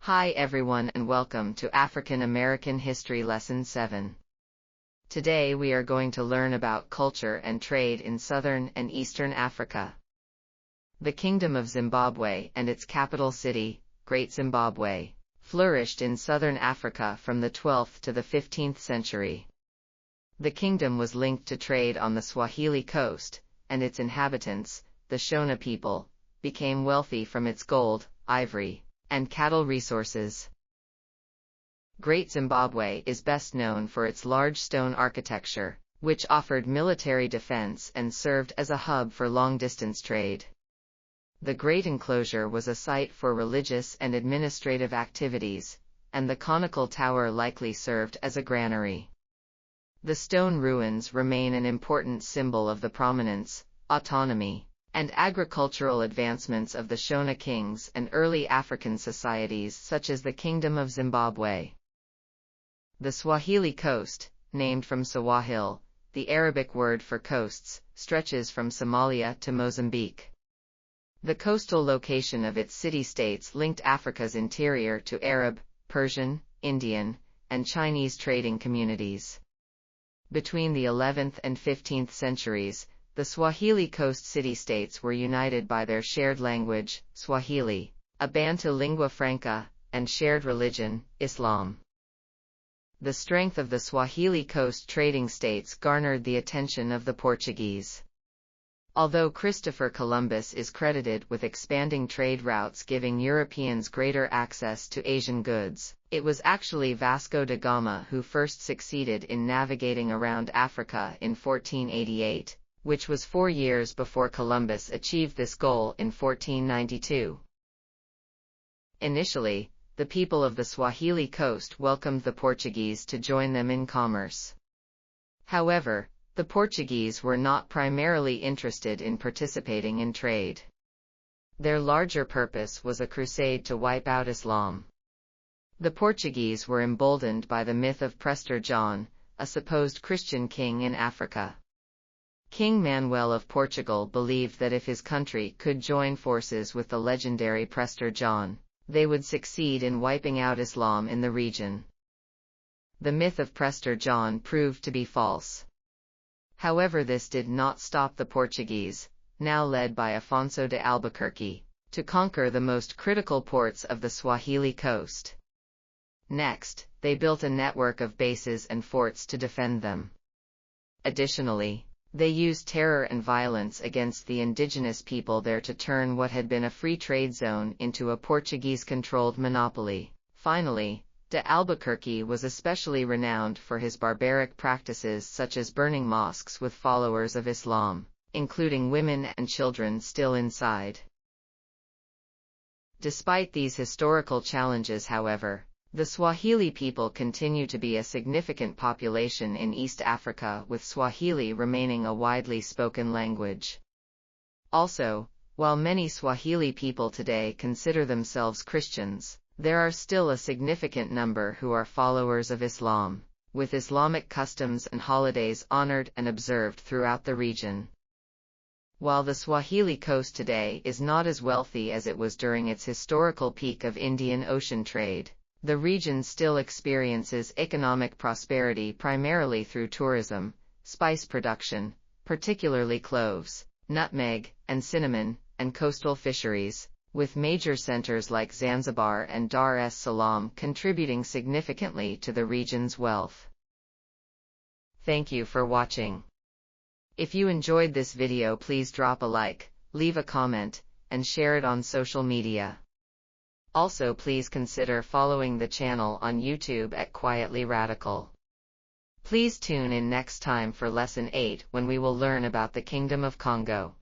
Hi everyone and welcome to African American History Lesson 7. Today we are going to learn about culture and trade in southern and eastern Africa. The Kingdom of Zimbabwe and its capital city, Great Zimbabwe, flourished in southern Africa from the 12th to the 15th century. The kingdom was linked to trade on the Swahili coast, and its inhabitants, the Shona people, became wealthy from its gold, ivory, and cattle resources. Great Zimbabwe is best known for its large stone architecture, which offered military defense and served as a hub for long-distance trade. The Great Enclosure was a site for religious and administrative activities, and the conical tower likely served as a granary. The stone ruins remain an important symbol of the prominence, autonomy, and agricultural advancements of the Shona kings and early African societies such as the Kingdom of Zimbabwe. The Swahili coast, named from Swahili, the Arabic word for coasts, stretches from Somalia to Mozambique. The coastal location of its city-states linked Africa's interior to Arab, Persian, Indian, and Chinese trading communities. Between the 11th and 15th centuries, the Swahili coast city-states were united by their shared language, Swahili, a Bantu lingua franca, and shared religion, Islam. The strength of the Swahili coast trading states garnered the attention of the Portuguese. Although Christopher Columbus is credited with expanding trade routes giving Europeans greater access to Asian goods, it was actually Vasco da Gama who first succeeded in navigating around Africa in 1488. Which was 4 years before Columbus achieved this goal in 1492. Initially, the people of the Swahili coast welcomed the Portuguese to join them in commerce. However, the Portuguese were not primarily interested in participating in trade. Their larger purpose was a crusade to wipe out Islam. The Portuguese were emboldened by the myth of Prester John, a supposed Christian king in Africa. King Manuel of Portugal believed that if his country could join forces with the legendary Prester John, they would succeed in wiping out Islam in the region. The myth of Prester John proved to be false. However, this did not stop the Portuguese, now led by Afonso de Albuquerque, to conquer the most critical ports of the Swahili coast. Next, they built a network of bases and forts to defend them. Additionally, they used terror and violence against the indigenous people there to turn what had been a free trade zone into a Portuguese-controlled monopoly. Finally, de Albuquerque was especially renowned for his barbaric practices such as burning mosques with followers of Islam, including women and children still inside. Despite these historical challenges, however, the Swahili people continue to be a significant population in East Africa, with Swahili remaining a widely spoken language. Also, while many Swahili people today consider themselves Christians, there are still a significant number who are followers of Islam, with Islamic customs and holidays honored and observed throughout the region. While the Swahili coast today is not as wealthy as it was during its historical peak of Indian Ocean trade, the region still experiences economic prosperity primarily through tourism, spice production, particularly cloves, nutmeg, and cinnamon, and coastal fisheries, with major centers like Zanzibar and Dar es Salaam contributing significantly to the region's wealth. Thank you for watching. If you enjoyed this video, please drop a like, leave a comment, and share it on social media. Also, please consider following the channel on YouTube at Quietly Radical. Please tune in next time for Lesson 8 when we will learn about the Kingdom of Congo.